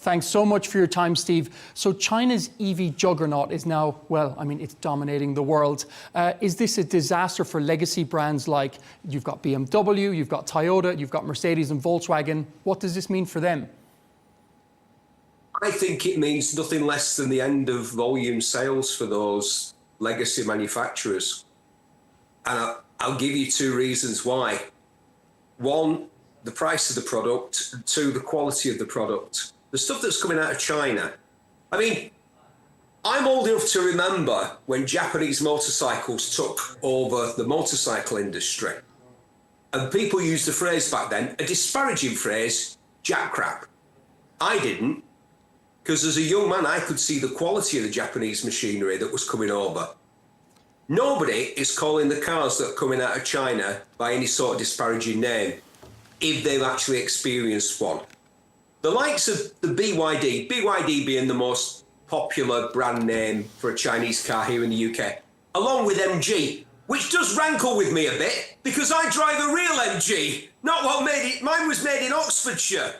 Thanks so much for your time, Steve. So China's EV juggernaut is now, well, I mean, it's dominating the world. Is this a disaster for legacy brands like you've got BMW, you've got Toyota, you've got Mercedes and Volkswagen? What does this mean for them? I think it means nothing less than the end of volume sales for those legacy manufacturers. And I'll give you two reasons why. One, the price of the product, and two, the quality of the product. The stuff that's coming out of China. I mean, I'm old enough to remember when Japanese motorcycles took over the motorcycle industry. And people used the phrase back then, a disparaging phrase, jack crap. I didn't, because as a young man, I could see the quality of the Japanese machinery that was coming over. Nobody is calling the cars that are coming out of China by any sort of disparaging name, if they've actually experienced one. The likes of the BYD being the most popular brand name for a Chinese car here in the UK, along with MG, which does rankle with me a bit, because I drive a real MG, not what made it. Mine was made in Oxfordshire,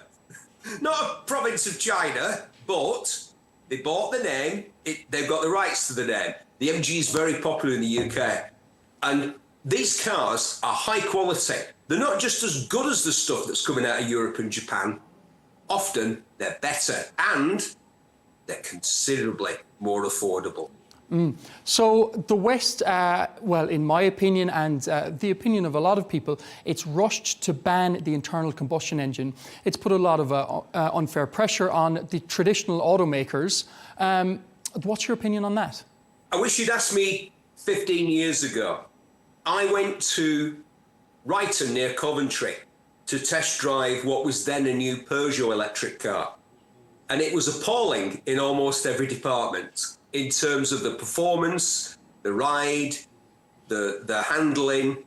not a province of China, but they bought the name, they've got the rights to the name. The MG is very popular in the UK. And these cars are high quality. They're not just as good as the stuff that's coming out of Europe and Japan. Often they're better and they're considerably more affordable. So the West, well, in my opinion and the opinion of a lot of people, it's rushed to ban the internal combustion engine. It's put a lot of unfair pressure on the traditional automakers. What's your opinion on that? I wish you'd asked me 15 years ago. I went to Ryton near Coventry to test drive what was then a new Peugeot electric car. And it was appalling in almost every department in terms of the performance, the ride, the handling,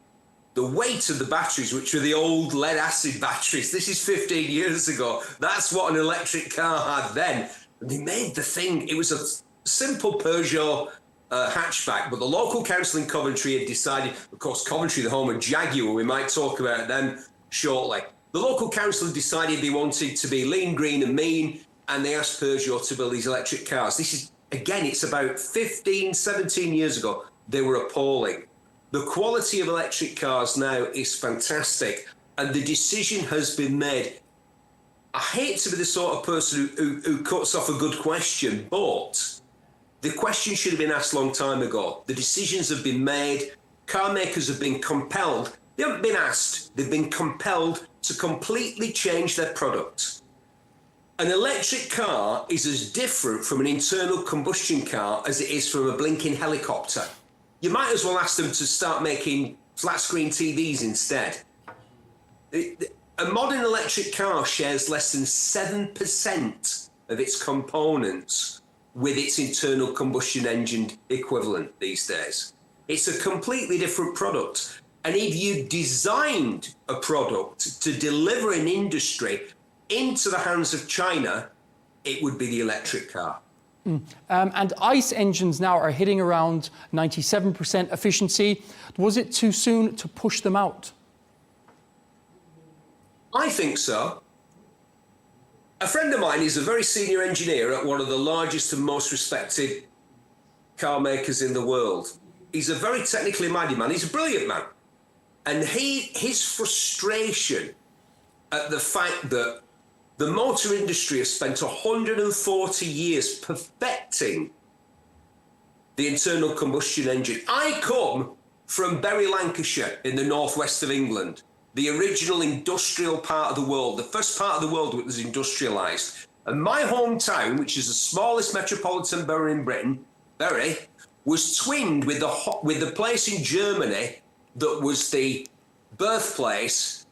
the weight of the batteries, which were the old lead acid batteries. This is 15 years ago. That's what an electric car had then. And they made the thing, it was a simple Peugeot hatchback, but the local council in Coventry had decided, of course, Coventry, the home of Jaguar, we might talk about them shortly. The local council decided they wanted to be lean, green and mean, and they asked Peugeot to build these electric cars. This is, again, it's about 15, 17 years ago. They were appalling. The quality of electric cars now is fantastic, and the decision has been made. I hate to be the sort of person who cuts off a good question, but the question should have been asked a long time ago. The decisions have been made. Car makers have been compelled. They haven't been asked. They've been compelled to completely change their product. An electric car is as different from an internal combustion car as it is from a blinking helicopter. You might as well ask them to start making flat screen TVs instead. A modern electric car shares less than 7% of its components with its internal combustion engine equivalent these days. It's a completely different product. And if you designed a product to deliver an industry into the hands of China, it would be the electric car. And ICE engines now are hitting around 97% efficiency. Was it too soon to push them out? I think so. A friend of mine is a very senior engineer at one of the largest and most respected car makers in the world. He's a very technically minded man. He's a brilliant man. And his frustration at the fact that the motor industry has spent 140 years perfecting the internal combustion engine. I come from Bury, Lancashire, in the northwest of England, the original industrial part of the world, the first part of the world that was industrialised. And my hometown, which is the smallest metropolitan borough in Britain, Bury, was twinned with the place in Germany that was the birthplace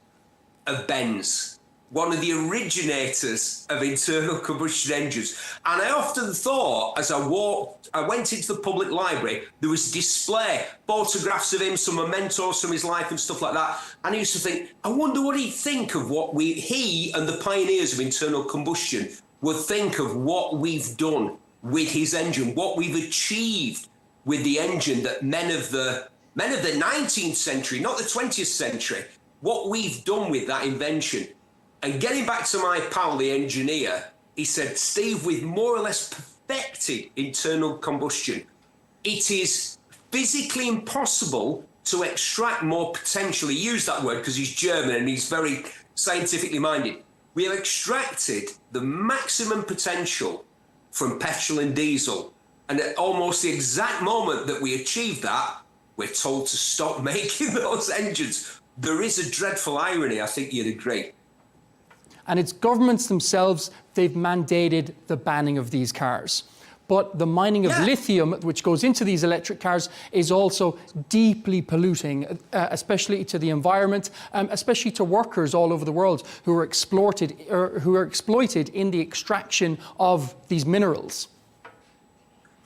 of Benz, one of the originators of internal combustion engines. And I often thought, as I went into the public library, there was display, photographs of him, some mementos from his life and stuff like that. And I used to think, I wonder what he'd think of what he and the pioneers of internal combustion would think of what we've done with his engine, what we've achieved with the engine that men of the 19th century, not the 20th century, what we've done with that invention. And getting back to my pal, the engineer, He said, Steve, with more or less perfected internal combustion, it is physically impossible to extract more potential. He used that word because he's German and he's very scientifically minded. We have extracted the maximum potential from petrol and diesel. And at almost the exact moment that we achieve that, we're told to stop making those engines. There is a dreadful irony, I think you'd agree. And it's governments themselves, they've mandated the banning of these cars. But the mining of lithium, which goes into these electric cars, is also deeply polluting, especially to the environment, especially to workers all over the world who are exploited in the extraction of these minerals.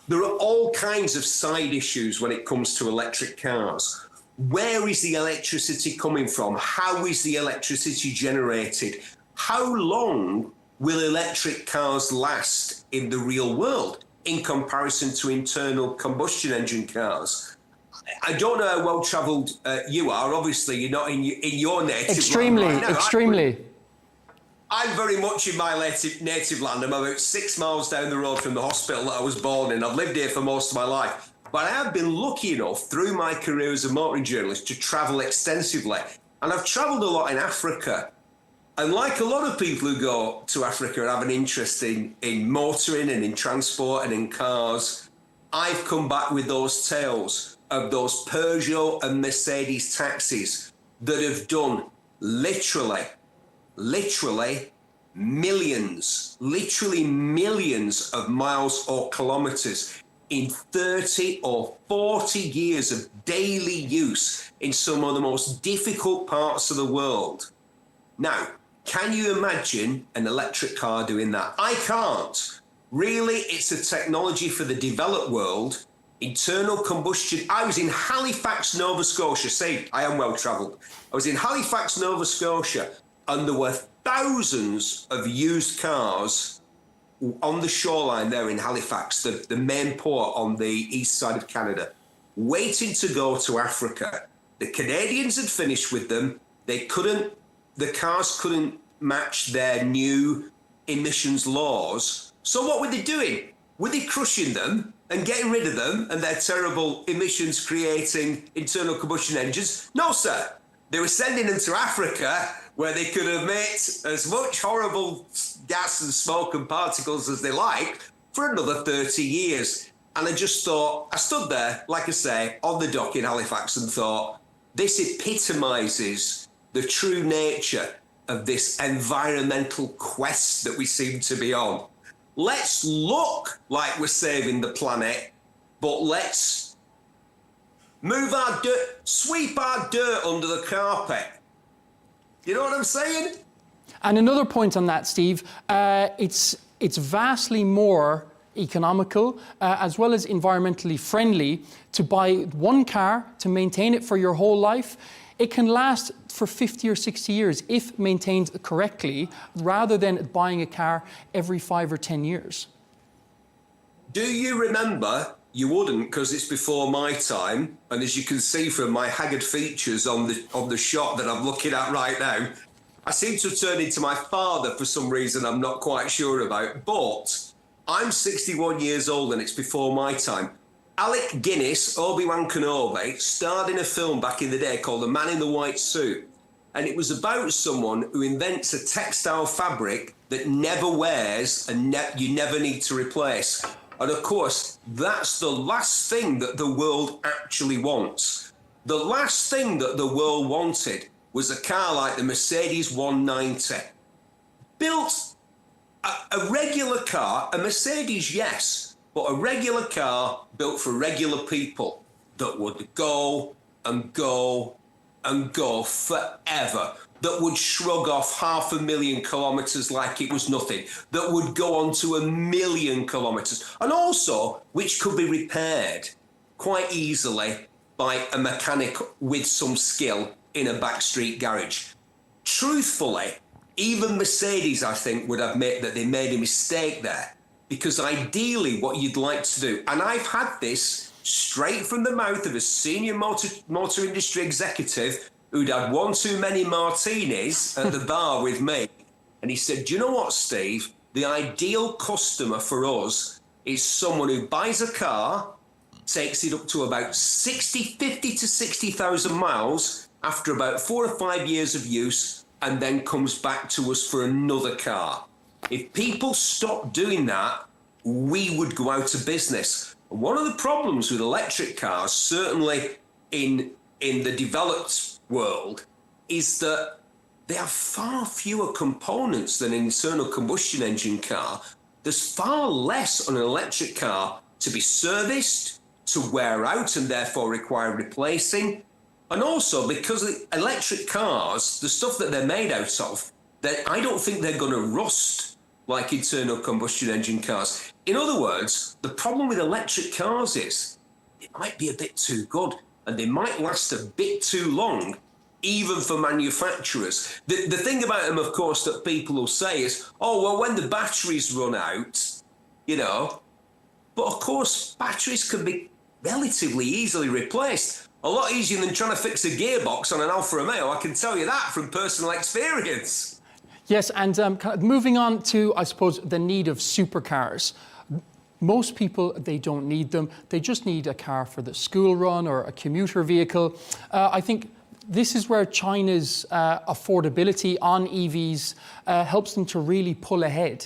There are all kinds of side issues when it comes to electric cars. Where is the electricity coming from? How is the electricity generated? How long will electric cars last in the real world in comparison to internal combustion engine cars? I don't know how well-travelled you are. Obviously, you're not in your native extremely, land right now. Extremely. I'm very much in my native land. I'm about 6 miles down the road from the hospital that I was born in. I've lived here for most of my life. But I have been lucky enough through my career as a motoring journalist to travel extensively. And I've travelled a lot in Africa. And like a lot of people who go to Africa and have an interest in motoring and in transport and in cars, I've come back with those tales of those Peugeot and Mercedes taxis that have done literally millions of miles or kilometres in 30 or 40 years of daily use in some of the most difficult parts of the world. Now, can you imagine an electric car doing that? I can't. Really, it's a technology for the developed world. Internal combustion. I was in Halifax, Nova Scotia. See, I am well travelled. I was in Halifax, Nova Scotia, and there were thousands of used cars on the shoreline there in Halifax, the main port on the east side of Canada, waiting to go to Africa. The Canadians had finished with them. The cars couldn't match their new emissions laws. So what were they doing? Were they crushing them and getting rid of them and their terrible emissions creating internal combustion engines? No, sir. They were sending them to Africa where they could emit as much horrible gas and smoke and particles as they like for another 30 years. And I just thought, I stood there, like I say, on the dock in Halifax and thought, this epitomises the true nature of this environmental quest that we seem to be on. Let's look like we're saving the planet, but let's move our dirt, sweep our dirt under the carpet. You know what I'm saying? And another point on that, Steve, it's vastly more economical as well as environmentally friendly to buy one car, to maintain it for your whole life. It can last for 50 or 60 years if maintained correctly, rather than buying a car every 5 or 10 years. Do you remember? You wouldn't, because it's before my time, and as you can see from my haggard features on the shot that I'm looking at right now, I seem to have turned into my father for some reason I'm not quite sure about. But I'm 61 years old, and it's before my time. Alec Guinness, Obi-Wan Kenobi, starred in a film back in the day called The Man in the White Suit. And it was about someone who invents a textile fabric that never wears and you never need to replace. And of course, that's the last thing that the world actually wants. The last thing that the world wanted was a car like the Mercedes 190. Built a regular car, a Mercedes, yes, but a regular car built for regular people that would go and go and go forever, that would shrug off 500,000 kilometres like it was nothing, that would go on to 1,000,000 kilometres, and also which could be repaired quite easily by a mechanic with some skill in a backstreet garage. Truthfully, even Mercedes, I think, would admit that they made a mistake there. Because ideally what you'd like to do, and I've had this straight from the mouth of a senior motor industry executive who'd had one too many martinis at the bar with me. And he said, do you know what, Steve? the ideal customer for us is someone who buys a car, takes it up to about 50 to 60,000 miles after about 4 or 5 years of use, and then comes back to us for another car. If people stop doing that, we would go out of business. One of the problems with electric cars, certainly in the developed world, is that they have far fewer components than an internal combustion engine car. There's far less on an electric car to be serviced, to wear out and therefore require replacing. And also because electric cars, the stuff that they're made out of, that I don't think they're going to rust like internal combustion engine cars. In other words, the problem with electric cars is it might be a bit too good and they might last a bit too long, even for manufacturers. The thing about them, of course, that people will say is, oh, well, when the batteries run out, you know, but of course, batteries can be relatively easily replaced. A lot easier than trying to fix a gearbox on an Alfa Romeo. I can tell you that from personal experience. Yes, and moving on to, I suppose, the need of supercars. Most people, they don't need them. They just need a car for the school run or a commuter vehicle. I think this is where China's affordability on EVs helps them to really pull ahead.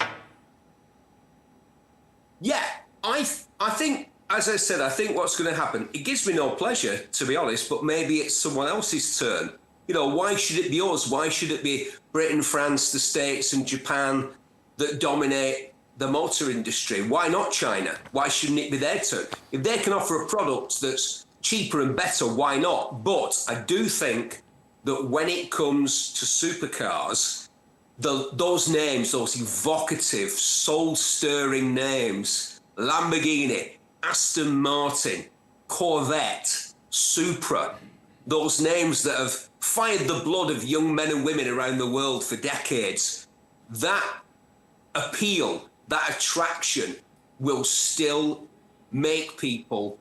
Yeah, I think, as I said, I think what's going to happen, it gives me no pleasure, to be honest, but maybe it's someone else's turn. You know, why should it be us? Why should it be Britain, France, the States and Japan that dominate the motor industry? Why not China? Why shouldn't it be their turn? If they can offer a product that's cheaper and better, why not? But I do think that when it comes to supercars, those names, those evocative, soul-stirring names, Lamborghini, Aston Martin, Corvette, Supra, those names that have fired the blood of young men and women around the world for decades, that appeal, that attraction will still make people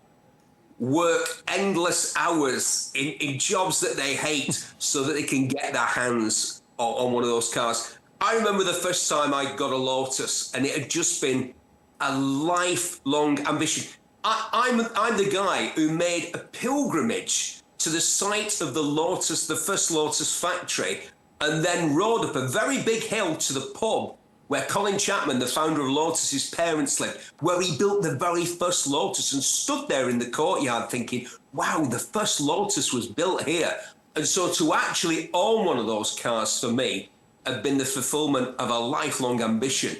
work endless hours in jobs that they hate so that they can get their hands on one of those cars. I remember the first time I got a Lotus, and it had just been a lifelong ambition. I'm the guy who made a pilgrimage to the site of the Lotus, the first Lotus factory, and then rode up a very big hill to the pub where Colin Chapman, the founder of Lotus's parents, lived, where he built the very first Lotus, and stood there in the courtyard thinking, wow, the first Lotus was built here. And so to actually own one of those cars for me had been the fulfillment of a lifelong ambition.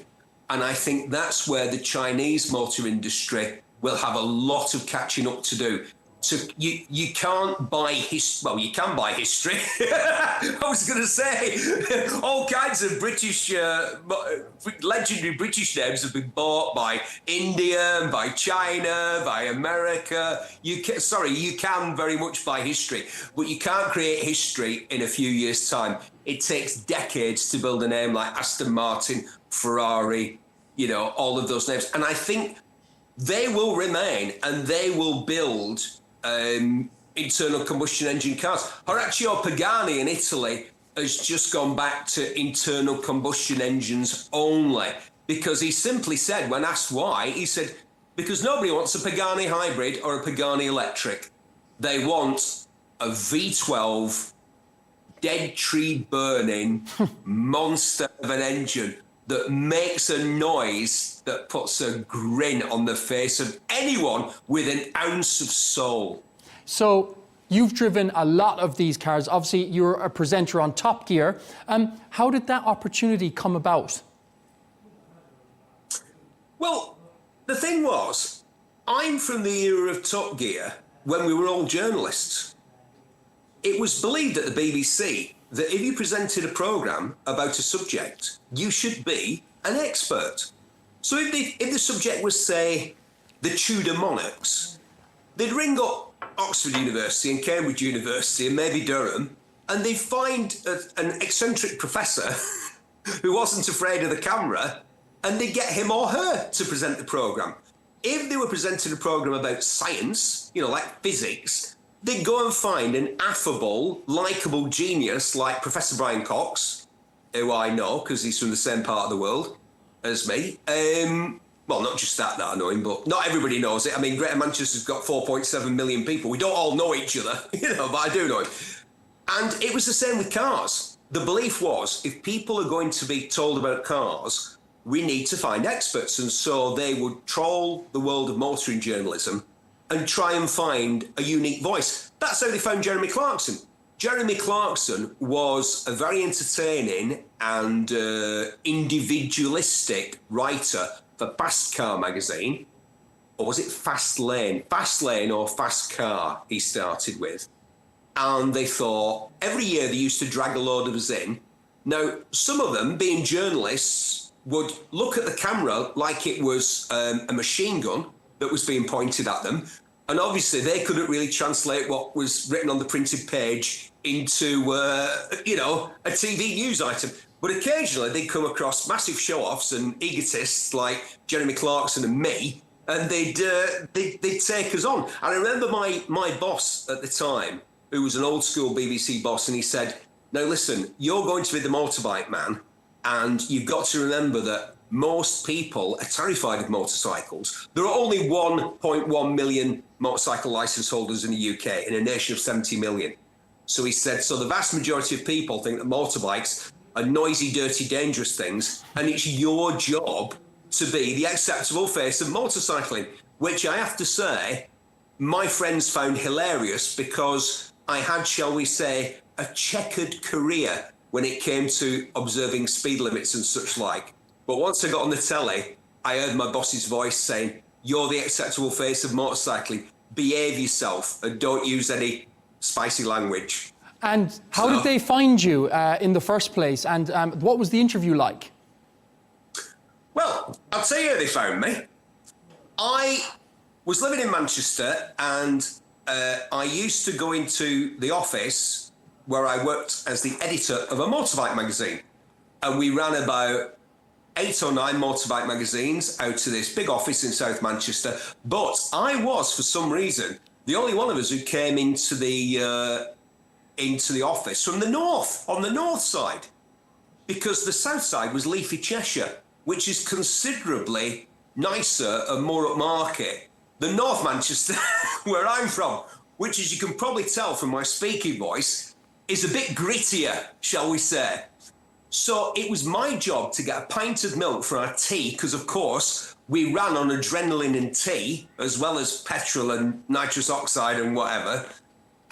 And I think that's where the Chinese motor industry will have a lot of catching up to do. So you can't buy well, you can buy history. I was going to say, all kinds of British, legendary British names have been bought by India, by China, by America. You can very much buy history, but you can't create history in a few years' time. It takes decades to build a name like Aston Martin, Ferrari, you know, all of those names. And I think they will remain, and they will build internal combustion engine cars. Horacio Pagani in Italy has just gone back to internal combustion engines only, because he simply said, when asked why, he said, because nobody wants a Pagani hybrid or a Pagani electric. They want a V12 dead tree burning monster of an engine that makes a noise that puts a grin on the face of anyone with an ounce of soul. So you've driven a lot of these cars. Obviously, you're a presenter on Top Gear. How did that opportunity come about? Well, the thing was, I'm from the era of Top Gear when we were all journalists. It was believed at the BBC that if you presented a programme about a subject, you should be an expert. So if the subject was, say, the Tudor monarchs, they'd ring up Oxford University and Cambridge University and maybe Durham, and they'd find an eccentric professor who wasn't afraid of the camera, and they'd get him or her to present the programme. If they were presenting a programme about science, you know, like physics, they'd go and find an affable, likeable genius like Professor Brian Cox, who I know because he's from the same part of the world, as me. Well, not just that I know him, but not everybody knows it. I mean, Greater Manchester's got 4.7 million people. We don't all know each other, but I do know him. And it was the same with cars. The belief was, if people are going to be told about cars, we need to find experts. And so they would troll the world of motoring journalism and try and find a unique voice. That's how they found Jeremy Clarkson. Jeremy Clarkson was a very entertaining and individualistic writer for Fast Car magazine, or was it Fast Lane? Fast Lane or Fast Car he started with. And they thought, every year they used to drag a load of us in. Now, some of them, being journalists, would look at the camera like it was a machine gun that was being pointed at them. And obviously they couldn't really translate what was written on the printed page into, a TV news item. But occasionally they'd come across massive show-offs and egotists like Jeremy Clarkson and me, and they'd take us on. And I remember my boss at the time, who was an old school BBC boss, and he said, now listen, you're going to be the motorbike man, and you've got to remember that most people are terrified of motorcycles. There are only 1.1 million motorcycle license holders in the UK in a nation of 70 million. So he said, so the vast majority of people think that motorbikes are noisy, dirty, dangerous things, and it's your job to be the acceptable face of motorcycling, which I have to say, my friends found hilarious because I had, shall we say, a checkered career when it came to observing speed limits and such like. But once I got on the telly, I heard my boss's voice saying, you're the acceptable face of motorcycling, behave yourself and don't use any spicy language. And how did they find you in the first place? And what was the interview like? Well, I'll tell you how they found me. I was living in Manchester, and I used to go into the office where I worked as the editor of a motorbike magazine. And we ran about 8 or 9 motorbike magazines out to this big office in South Manchester. But I was, for some reason, the only one of us who came into the office from the north, on the north side, because the south side was leafy Cheshire, which is considerably nicer and more upmarket than North Manchester, where I'm from, which, as you can probably tell from my speaking voice, is a bit grittier, shall we say. So it was my job to get a pint of milk for our tea, because, of course, we ran on adrenaline and tea, as well as petrol and nitrous oxide and whatever.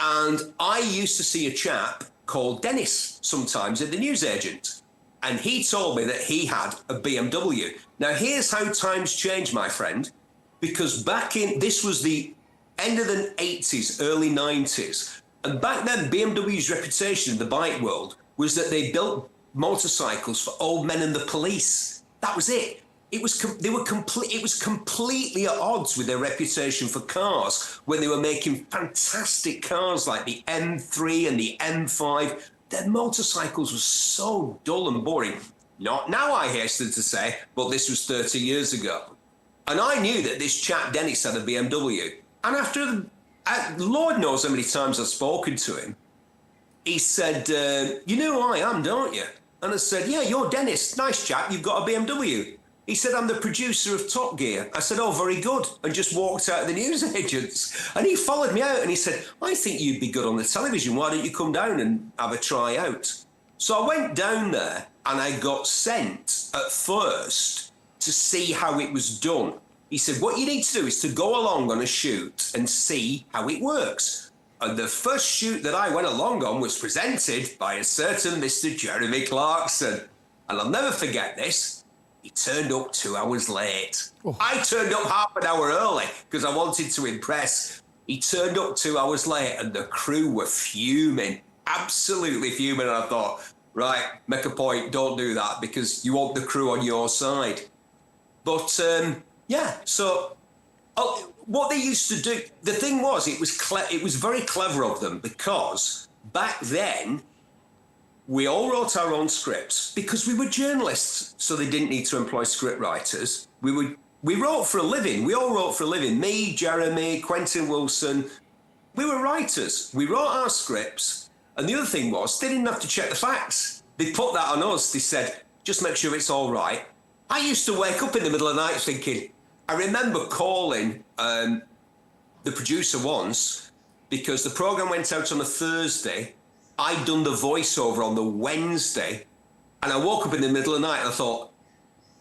And I used to see a chap called Dennis sometimes at the newsagent. And he told me that he had a BMW. Now, here's how times changed, my friend, because this was the end of the 80s, early 90s. And back then, BMW's reputation in the bike world was that they built motorcycles for old men and the police. That was it. It was completely at odds with their reputation for cars when they were making fantastic cars like the M3 and the M5. Their motorcycles were so dull and boring. Not now, I hasten to say, but this was 30 years ago. And I knew that this chap Dennis had a BMW. And after, Lord knows how many times I've spoken to him, he said, you know who I am, don't you? And I said, yeah, you're Dennis. Nice chap, you've got a BMW. He said, I'm the producer of Top Gear. I said, oh, very good. And just walked out of the newsagents. And he followed me out and he said, I think you'd be good on the television. Why don't you come down and have a try out? So I went down there and I got sent at first to see how it was done. He said, what you need to do is to go along on a shoot and see how it works. And the first shoot that I went along on was presented by a certain Mr. Jeremy Clarkson. And I'll never forget this. He turned up 2 hours late. Oh. I turned up half an hour early because I wanted to impress. He turned up 2 hours late and the crew were fuming, absolutely fuming. And I thought, right, make a point, don't do that because you want the crew on your side. But yeah, so what they used to do, the thing was, it was very clever of them because back then, we all wrote our own scripts because we were journalists, so they didn't need to employ script writers. We wrote for a living. We all wrote for a living. Me, Jeremy, Quentin Wilson. We were writers. We wrote our scripts. And the other thing was, they didn't have to check the facts. They put that on us. They said, just make sure it's all right. I used to wake up in the middle of the night thinking, I remember calling the producer once because the program went out on a Thursday. I'd done the voiceover on the Wednesday, and I woke up in the middle of the night and I thought,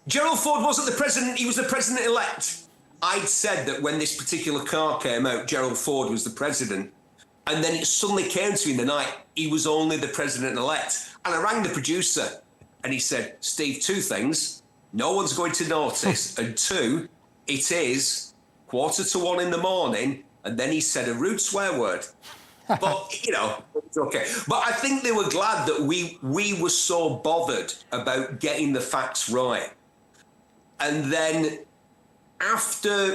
Gerald Ford wasn't the president, he was the president-elect. I'd said that when this particular car came out, Gerald Ford was the president. And then it suddenly came to me in the night, he was only the president-elect. And I rang the producer and he said, Steve, two things. No one's going to notice. And two, it is 1:45 in the morning. And then he said a rude swear word. But, you know, it's okay. But I think they were glad that we were so bothered about getting the facts right. And then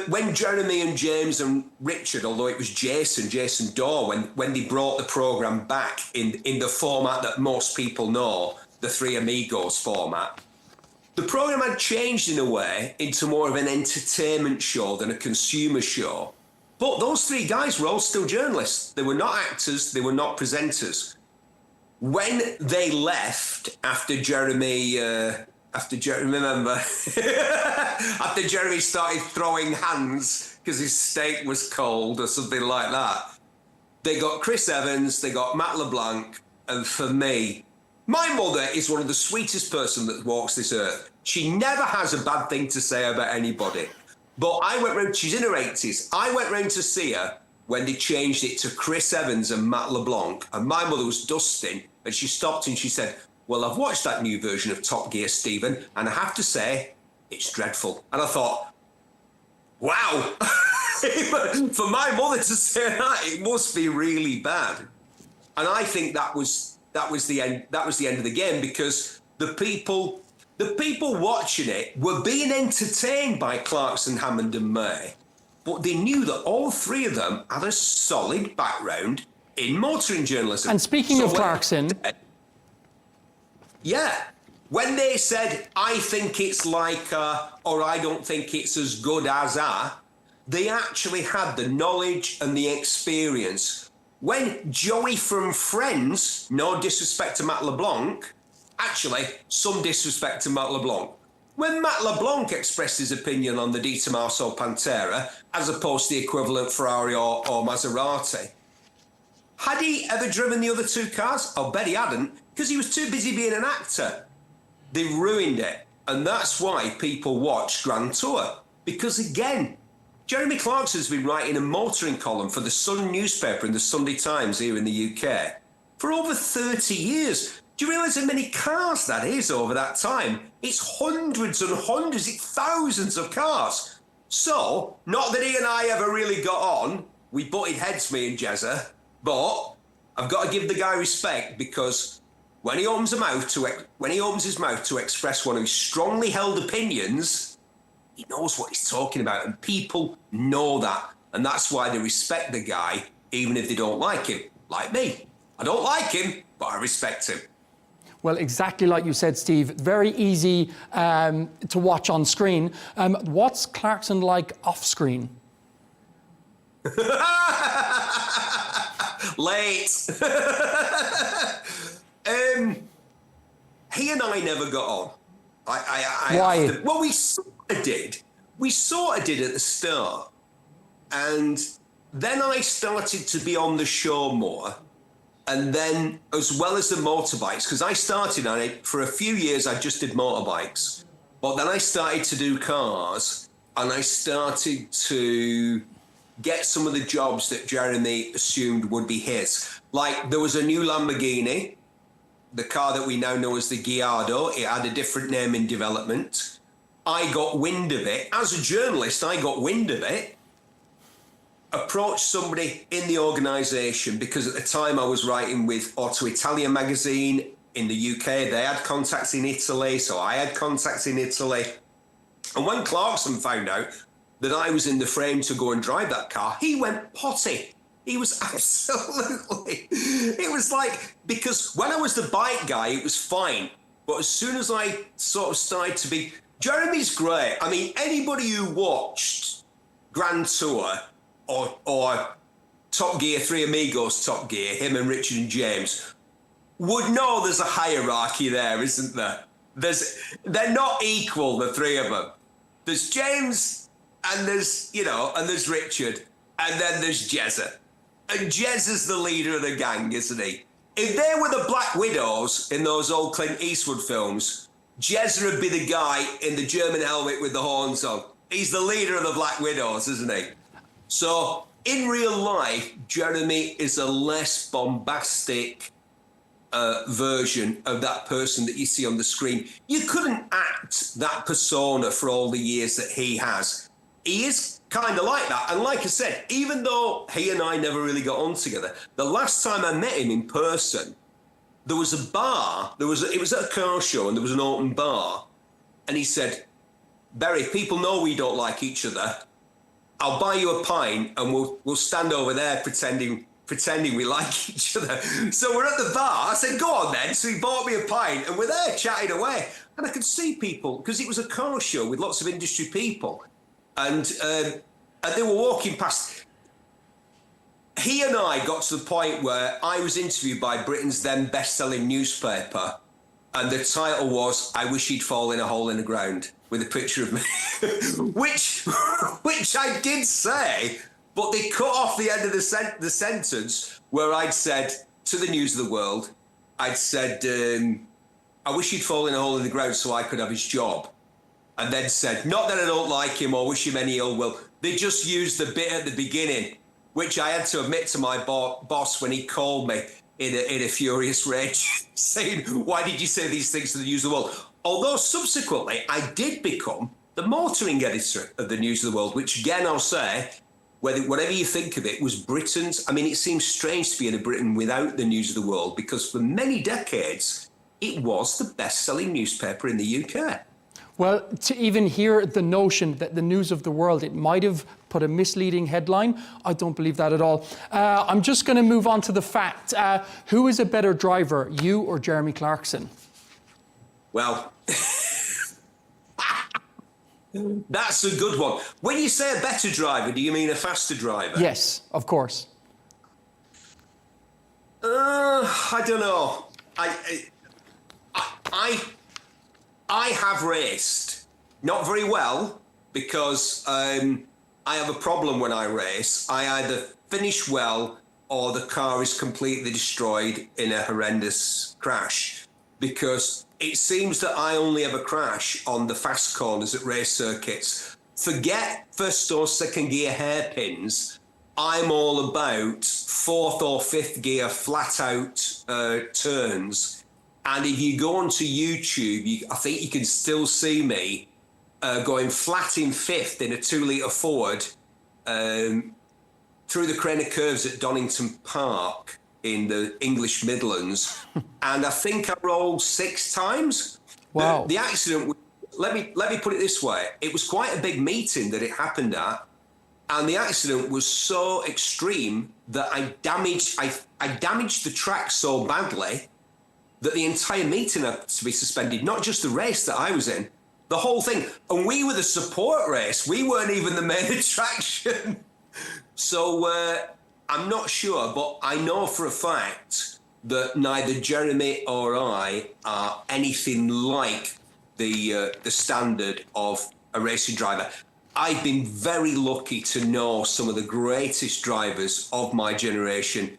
when Jeremy and James and Richard, although it was Jason Daw, when they brought the programme back in the format that most people know, the Three Amigos format, the programme had changed in a way into more of an entertainment show than a consumer show. But those three guys were all still journalists. They were not actors, they were not presenters. When they left after Jeremy remember, after Jeremy started throwing hands because his steak was cold or something like that, they got Chris Evans, they got Matt LeBlanc, and for me, my mother is one of the sweetest person that walks this earth. She never has a bad thing to say about anybody. But I went round, she's in her 80s, I went round to see her when they changed it to Chris Evans and Matt LeBlanc, and my mother was dusting, and she stopped and she said, well, I've watched that new version of Top Gear, Stephen, and I have to say, it's dreadful. And I thought, wow, for my mother to say that, it must be really bad. And I think that was the end of the game, because the people watching it were being entertained by Clarkson, Hammond and May, but they knew that all three of them had a solid background in motoring journalism. And speaking of Clarkson... Yeah. When they said, I think it's like, or I don't think it's as good as they actually had the knowledge and the experience. When Joey from Friends, no disrespect to Matt LeBlanc, actually, some disrespect to Matt LeBlanc. When Matt LeBlanc expressed his opinion on the Di Tommaso Pantera, as opposed to the equivalent Ferrari or Maserati, had he ever driven the other two cars? I'll bet he hadn't, because he was too busy being an actor. They ruined it. And that's why people watch Grand Tour. Because again, Jeremy Clarkson's been writing a motoring column for the Sun newspaper and the Sunday Times here in the UK for over 30 years. Do you realise how many cars that is over that time? It's hundreds and hundreds, it's thousands of cars. So, not that he and I ever really got on. We butted heads, me and Jezza. But I've got to give the guy respect, because when he opens his mouth to express one of his strongly held opinions, he knows what he's talking about, and people know that, and that's why they respect the guy, even if they don't like him. Like me, I don't like him, but I respect him. Well, exactly like you said, Steve. Very easy to watch on screen. What's Clarkson like off screen? Late. He and I never got on. Why? Well, we sort of did. We sort of did at the start. And then I started to be on the show more. And then, as well as the motorbikes, because I started on it for a few years, I just did motorbikes. But then I started to do cars, and I started to get some of the jobs that Jeremy assumed would be his. Like, there was a new Lamborghini, the car that we now know as the Gallardo. It had a different name in development. I got wind of it. As a journalist, I got wind of it, approached somebody in the organisation, because at the time I was writing with Auto Italia magazine in the UK. They had contacts in Italy, so I had contacts in Italy. And when Clarkson found out that I was in the frame to go and drive that car, he went potty. He was absolutely... It was like, because when I was the bike guy, it was fine. But as soon as I sort of started to be... Jeremy's great. I mean, anybody who watched Grand Tour or Top Gear, Three Amigos Top Gear, him and Richard and James, would know there's a hierarchy there, isn't there? they're not equal, the three of them. There's James, and there's Richard, and then there's Jezza. And Jezza's the leader of the gang, isn't he? If they were the Black Widows in those old Clint Eastwood films, Jezza would be the guy in the German helmet with the horns on. He's the leader of the Black Widows, isn't he? So in real life, Jeremy is a less bombastic version of that person that you see on the screen. You couldn't act that persona for all the years that he has. He is kind of like that. And like I said, even though he and I never really got on together, the last time I met him in person, there was a bar, it was at a car show and there was an open bar. And he said, Barry, people know we don't like each other. I'll buy you a pint and we'll stand over there pretending we like each other. So we're at the bar. I said, go on then. So he bought me a pint and we're there chatting away. And I could see people, because it was a car show with lots of industry people. And they were walking past. He and I got to the point where I was interviewed by Britain's then best-selling newspaper, and the title was "I Wish He'd Fall in a Hole in the Ground," with a picture of me, which I did say, but they cut off the end of the sentence where I'd said to the News of the World, I'd said, "I wish he'd fall in a hole in the ground so I could have his job." And then said, not that I don't like him or wish him any ill will. They just used the bit at the beginning, which I had to admit to my boss when he called me in a furious rage, saying, why did you say these things to the News of the World? Although subsequently I did become the motoring editor of the News of the World, which again I'll say, whatever you think of it, was Britain's. I mean, it seems strange to be in a Britain without the News of the World, because for many decades, it was the best-selling newspaper in the UK. Well, to even hear the notion that the News of the World, it might have put a misleading headline, I don't believe that at all. I'm just going to move on to the fact. Who is a better driver, you or Jeremy Clarkson? Well, that's a good one. When you say a better driver, do you mean a faster driver? Yes, of course. I don't know. I have raced, not very well, because I have a problem when I race. I either finish well or the car is completely destroyed in a horrendous crash, because it seems that I only ever crash on the fast corners at race circuits. Forget first or second gear hairpins. I'm all about fourth or fifth gear flat out turns. And if you go onto YouTube, I think you can still see me going flat in fifth in a 2-litre Ford through the Craner Curves at Donington Park in the English Midlands. And I think I rolled 6 times. Wow. The accident, let me put it this way. It was quite a big meeting that it happened at. And the accident was so extreme that I damaged the track so badly that the entire meeting had to be suspended, not just the race that I was in, the whole thing. And we were the support race. We weren't even the main attraction. So I'm not sure, but I know for a fact that neither Jeremy or I are anything like the standard of a racing driver. I've been very lucky to know some of the greatest drivers of my generation.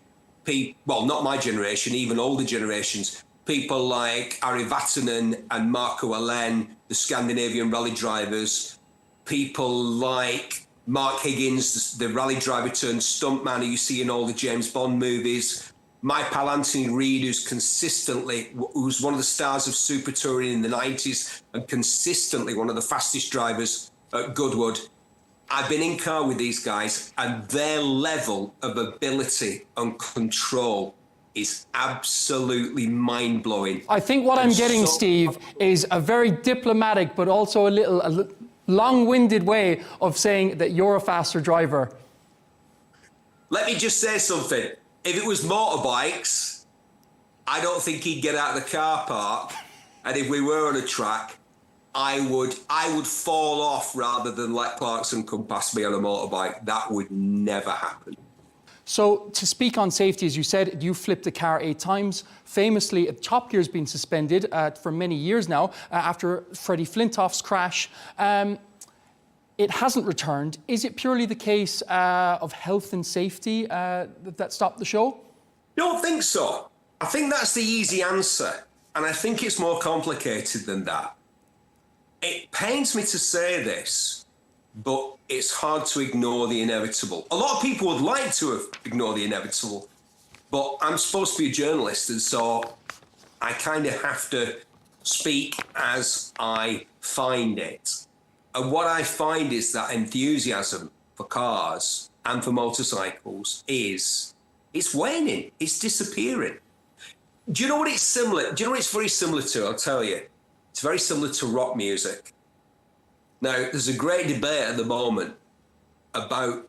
Well, not my generation, even older generations. People like Ari Vatanen and Marco Allen, the Scandinavian rally drivers. People like Mark Higgins, the rally driver turned stuntman who you see in all the James Bond movies. My pal Anthony Reid, who's one of the stars of Super Touring in the 90s and consistently one of the fastest drivers at Goodwood. I've been in car with these guys, and their level of ability and control is absolutely mind-blowing. I think what I'm getting, Steve, is a very diplomatic but also a long-winded way of saying that you're a faster driver. Let me just say something. If it was motorbikes, I don't think he'd get out of the car park. And if we were on a track, I would fall off rather than let Clarkson come past me on a motorbike. That would never happen. So to speak on safety, as you said, you flipped a car 8 times. Famously, Top Gear's been suspended for many years now after Freddie Flintoff's crash. It hasn't returned. Is it purely the case of health and safety that stopped the show? Don't think so. I think that's the easy answer. And I think it's more complicated than that. It pains me to say this, but it's hard to ignore the inevitable. A lot of people would like to ignore the inevitable, but I'm supposed to be a journalist, and so I kind of have to speak as I find it. And what I find is that enthusiasm for cars and for motorcycles it's waning, it's disappearing. Do you know what it's similar? Do you know what it's very similar to? I'll tell you. It's very similar to rock music. Now, there's a great debate at the moment about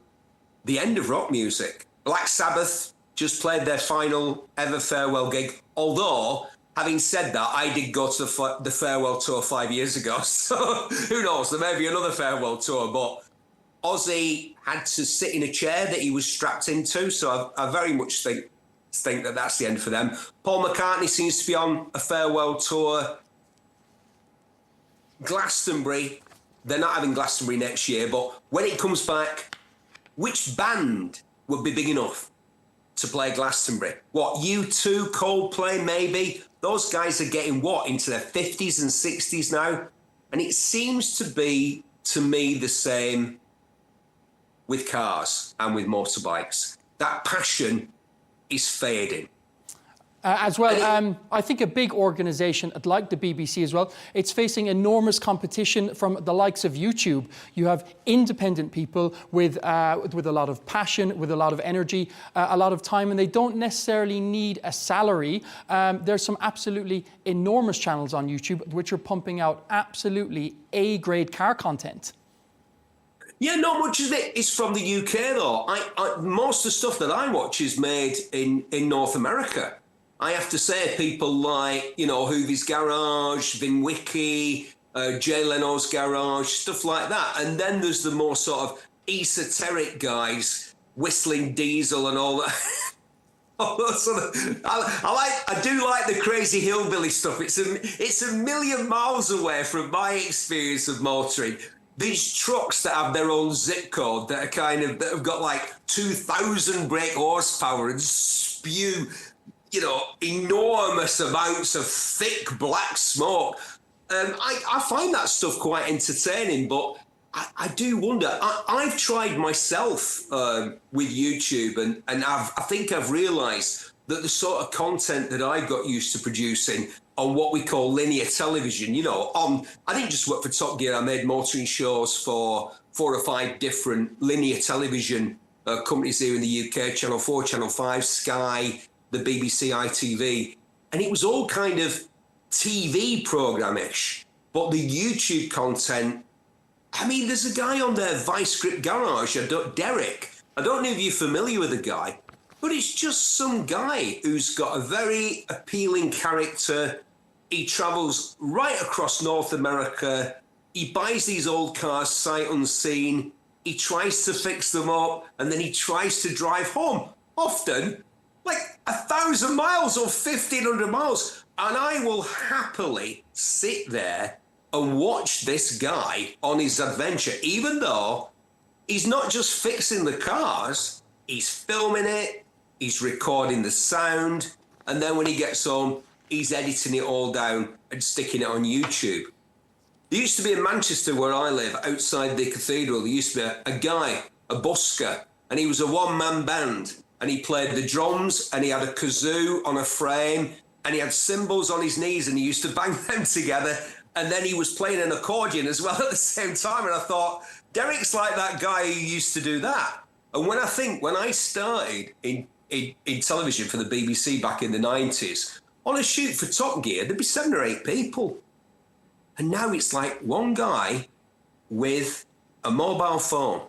the end of rock music. Black Sabbath just played their final ever farewell gig. Although, having said that, I did go to the farewell tour 5 years ago. So who knows? There may be another farewell tour. But Ozzy had to sit in a chair that he was strapped into. So I very much think that that's the end for them. Paul McCartney seems to be on a farewell tour. Glastonbury, they're not having Glastonbury next year, but when it comes back, which band would be big enough to play Glastonbury? What, U2, Coldplay, maybe? Those guys are getting, into their 50s and 60s now? And it seems to be, to me, the same with cars and with motorbikes. That passion is fading. As well, I think a big organisation like the BBC as well, it's facing enormous competition from the likes of YouTube. You have independent people with a lot of passion, with a lot of energy, a lot of time, and they don't necessarily need a salary. There's some absolutely enormous channels on YouTube which are pumping out absolutely A-grade car content. Yeah, not much of it is from the UK though. Most of the stuff that I watch is made in North America. I have to say, people like, Hoovy's Garage, Vinwicki, Jay Leno's Garage, stuff like that. And then there's the more sort of esoteric guys, Whistling Diesel and all that. I do like the crazy hillbilly stuff. It's a million miles away from my experience of motoring. These trucks that have their own zip code that have got like 2,000 brake horsepower and spew, enormous amounts of thick black smoke. I find that stuff quite entertaining, but I do wonder. I've tried myself with YouTube, and I think I've realised that the sort of content that I got used to producing on what we call linear television, I didn't just work for Top Gear. I made motoring shows for 4 or 5 different linear television companies here in the UK, Channel 4, Channel 5, Sky, the BBC ITV, and it was all kind of TV program-ish, but the YouTube content, there's a guy on there, Vice Grip Garage, Derek. I don't know if you're familiar with the guy, but it's just some guy who's got a very appealing character. He travels right across North America. He buys these old cars sight unseen. He tries to fix them up, and then he tries to drive home, often like 1,000 miles or 1,500 miles. And I will happily sit there and watch this guy on his adventure, even though he's not just fixing the cars, he's filming it, he's recording the sound, and then when he gets home, he's editing it all down and sticking it on YouTube. There used to be in Manchester, where I live, outside the cathedral, there used to be a guy, a busker, and he was a one-man band. And he played the drums, and he had a kazoo on a frame, and he had cymbals on his knees, and he used to bang them together. And then he was playing an accordion as well at the same time. And I thought, Derek's like that guy who used to do that. And when I started in television for the BBC back in the 90s, on a shoot for Top Gear, there'd be 7 or 8 people. And now it's like one guy with a mobile phone,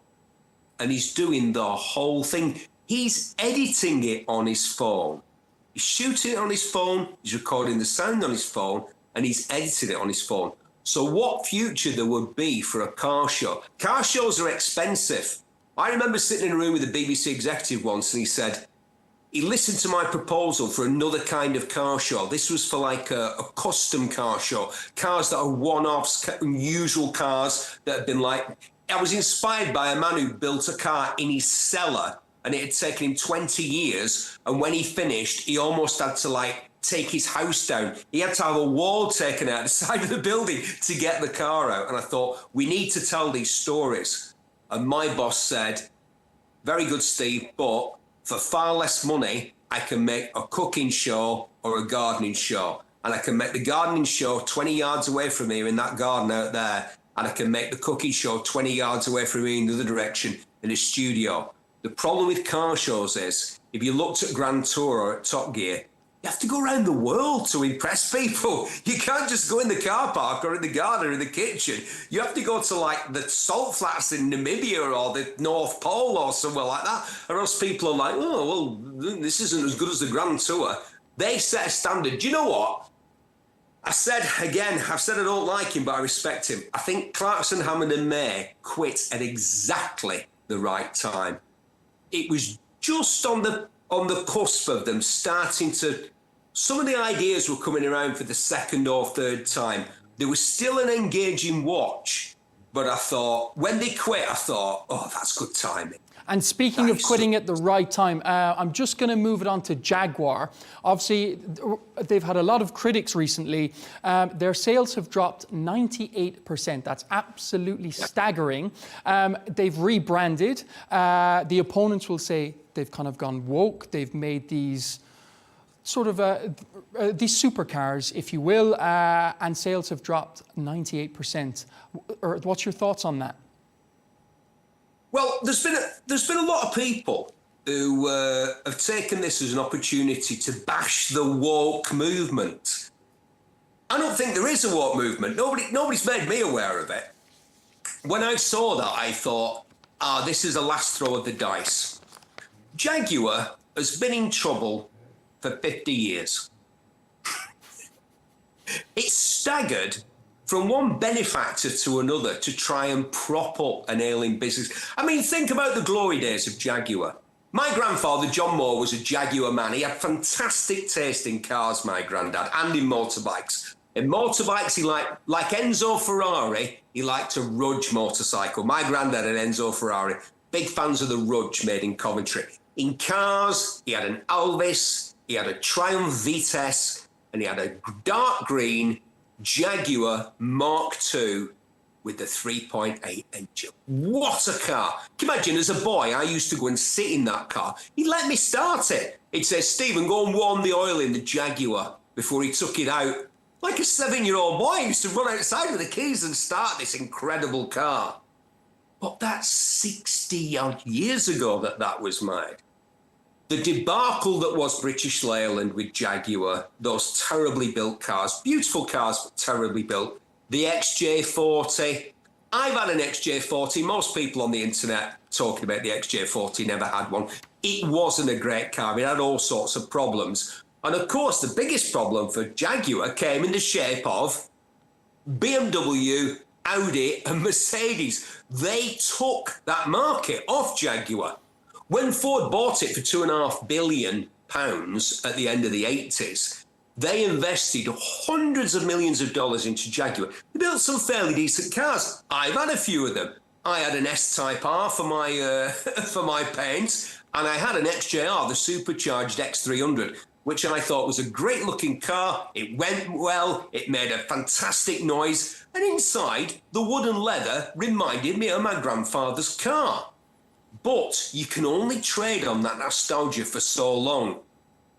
and he's doing the whole thing. He's editing it on his phone. He's shooting it on his phone, he's recording the sound on his phone, and he's editing it on his phone. So what future there would be for a car show? Car shows are expensive. I remember sitting in a room with a BBC executive once, and he said, he listened to my proposal for another kind of car show. This was for like a custom car show, cars that are one-offs, unusual cars that have been like, I was inspired by a man who built a car in his cellar, and it had taken him 20 years. And when he finished, he almost had to like take his house down. He had to have a wall taken out the side of the building to get the car out. And I thought, we need to tell these stories. And my boss said, very good, Steve, but for far less money, I can make a cooking show or a gardening show. And I can make the gardening show 20 yards away from here in that garden out there. And I can make the cooking show 20 yards away from me in the other direction in a studio. The problem with car shows is, if you looked at Grand Tour or at Top Gear, you have to go around the world to impress people. You can't just go in the car park or in the garden or in the kitchen. You have to go to like the salt flats in Namibia or the North Pole or somewhere like that. Or else people are like, oh, well, this isn't as good as the Grand Tour. They set a standard. Do you know what? I've said I don't like him, but I respect him. I think Clarkson, Hammond and May quit at exactly the right time. It was just on the cusp of them starting to, some of the ideas were coming around for the second or third time. There was still an engaging watch, but I thought, when they quit, I thought, oh, that's good timing. And speaking of quitting at the right time, I'm just going to move it on to Jaguar. Obviously, they've had a lot of critics recently. Their sales have dropped 98%. That's absolutely staggering. They've rebranded. The opponents will say they've kind of gone woke. They've made these sort of these supercars, if you will, and sales have dropped 98%. What's your thoughts on that? Well, there's been a lot of people who have taken this as an opportunity to bash the woke movement. I don't think there is a woke movement. Nobody's made me aware of it. When I saw that, I thought, this is the last throw of the dice. Jaguar has been in trouble for 50 years. It's staggered from one benefactor to another to try and prop up an ailing business. I mean, think about the glory days of Jaguar. My grandfather, John Moore, was a Jaguar man. He had fantastic taste in cars, my granddad, and in motorbikes. In motorbikes, he like Enzo Ferrari, he liked a Rudge motorcycle. My granddad had Enzo Ferrari. Big fans of the Rudge made in Coventry. In cars, he had an Elvis, he had a Triumph Vitesse, and he had a dark green Jaguar Mark II with the 3.8 engine. What a car. Can you imagine, as a boy, I used to go and sit in that car. He'd let me start it. He'd say, Stephen, go and warm the oil in the Jaguar before he took it out. Like a 7-year-old boy, I used to run outside with the keys and start this incredible car. But that's 60-odd years ago that was made. The debacle that was British Leyland with Jaguar, those terribly built cars, beautiful cars, but terribly built. The XJ40. I've had an XJ40. Most people on the internet talking about the XJ40 never had one. It wasn't a great car. It had all sorts of problems. And of course, the biggest problem for Jaguar came in the shape of BMW, Audi, and Mercedes. They took that market off Jaguar. When Ford bought it for £2.5 billion at the end of the 80s, they invested hundreds of millions of dollars into Jaguar. They built some fairly decent cars. I've had a few of them. I had an S-Type R for my for my paint, and I had an XJR, the supercharged X300, which I thought was a great-looking car. It went well. It made a fantastic noise. And inside, the wood and leather reminded me of my grandfather's car. But you can only trade on that nostalgia for so long.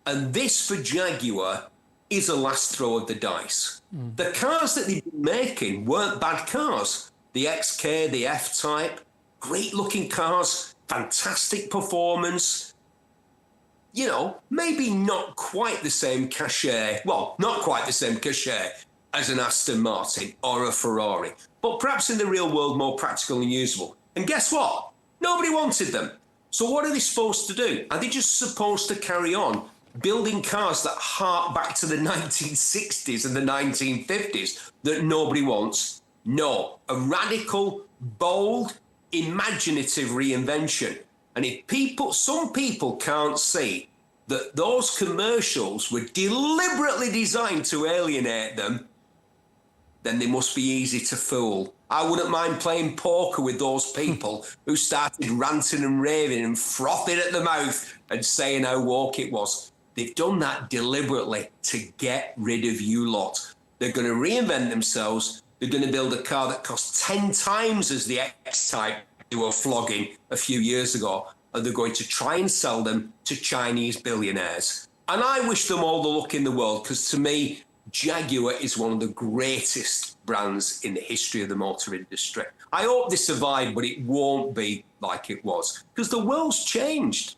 And this, for Jaguar, is a last throw of the dice. The cars that they've been making weren't bad cars. The XK, the F-Type, great-looking cars, fantastic performance. You know, maybe not quite the same cachet. Well, not quite the same cachet as an Aston Martin or a Ferrari. But perhaps in the real world, more practical and usable. And guess what? Nobody wanted them. So what are they supposed to do? Are they just supposed to carry on building cars that hark back to the 1960s and the 1950s that nobody wants? No. A radical, bold, imaginative reinvention. And if some people can't see that those commercials were deliberately designed to alienate them, then they must be easy to fool. I wouldn't mind playing poker with those people who started ranting and raving and frothing at the mouth and saying how woke it was. They've done that deliberately to get rid of you lot. They're going to reinvent themselves. They're going to build a car that costs 10 times as the X-Type they were flogging a few years ago, and they're going to try and sell them to Chinese billionaires. And I wish them all the luck in the world, because to me, Jaguar is one of the greatest brands in the history of the motor industry. I hope they survive, but it won't be like it was, because the world's changed.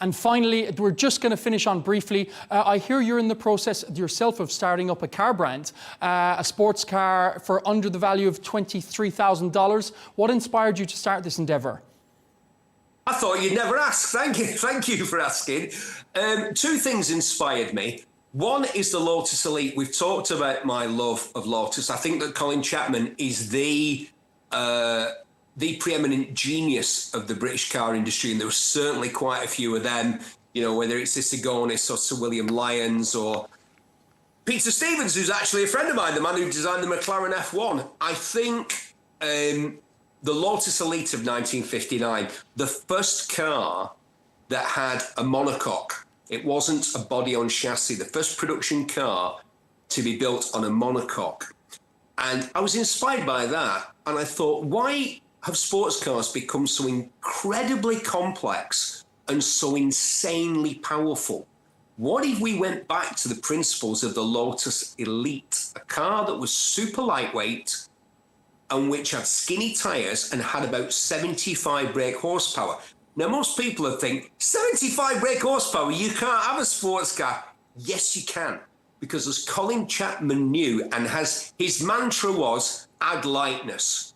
And finally, we're just going to finish on briefly. I hear you're in the process yourself of starting up a car brand, a sports car for under the value of $23,000. What inspired you to start this endeavour? I thought you'd never ask. Thank you for asking. Two things inspired me. One is the Lotus Elite. We've talked about my love of Lotus. I think that Colin Chapman is the preeminent genius of the British car industry, and there were certainly quite a few of them, you know, whether it's Isigonis or Sir William Lyons or Peter Stevens, who's actually a friend of mine, the man who designed the McLaren F1. I think the Lotus Elite of 1959, the first car that had a monocoque. It wasn't a body on chassis, the first production car to be built on a monocoque. And I was inspired by that. And I thought, why have sports cars become so incredibly complex and so insanely powerful? What if we went back to the principles of the Lotus Elite, a car that was super lightweight and which had skinny tyres and had about 75 brake horsepower? Now, most people would think, 75 brake horsepower, you can't have a sports car. Yes, you can, because as Colin Chapman knew, and his mantra was, add lightness.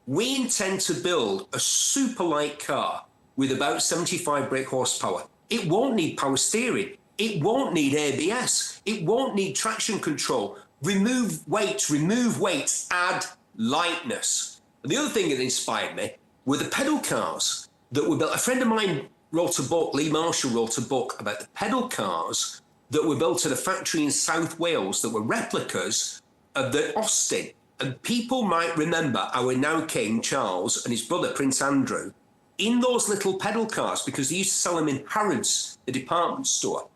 We intend to build a super light car with about 75 brake horsepower. It won't need power steering. It won't need ABS. It won't need traction control. Remove weights, add lightness. And the other thing that inspired me were the pedal cars that were built. A friend of mine wrote a book, Lee Marshall wrote a book about the pedal cars that were built at a factory in South Wales that were replicas of the Austin. And people might remember our now King Charles and his brother Prince Andrew in those little pedal cars, because they used to sell them in Harrods, the department store.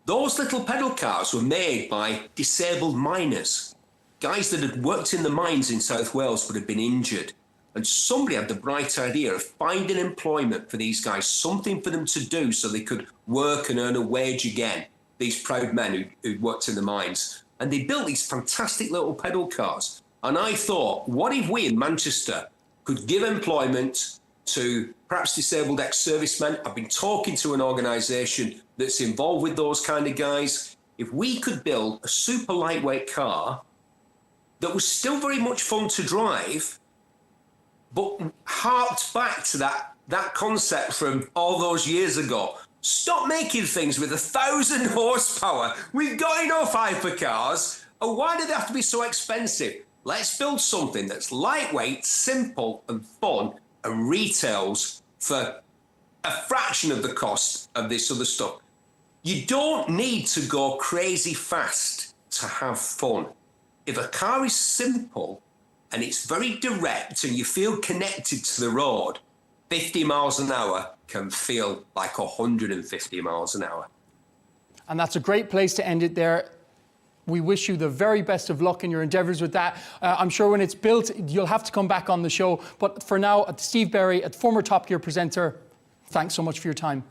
Those little pedal cars were made by disabled miners, guys that had worked in the mines in South Wales but had been injured. And somebody had the bright idea of finding employment for these guys, something for them to do so they could work and earn a wage again, these proud men who'd worked in the mines. And they built these fantastic little pedal cars. And I thought, what if we in Manchester could give employment to perhaps disabled ex-servicemen? I've been talking to an organisation that's involved with those kind of guys. If we could build a super lightweight car that was still very much fun to drive, but harked back to that concept from all those years ago. Stop making things with 1,000 horsepower. We've got enough hypercars. And why do they have to be so expensive? Let's build something that's lightweight, simple and fun, and retails for a fraction of the cost of this other stuff. You don't need to go crazy fast to have fun. If a car is simple and it's very direct and you feel connected to the road, 50 miles an hour can feel like 150 miles an hour. And that's a great place to end it there. We wish you the very best of luck in your endeavours with that. I'm sure when it's built, you'll have to come back on the show. But for now, Steve Berry, a former Top Gear presenter, thanks so much for your time.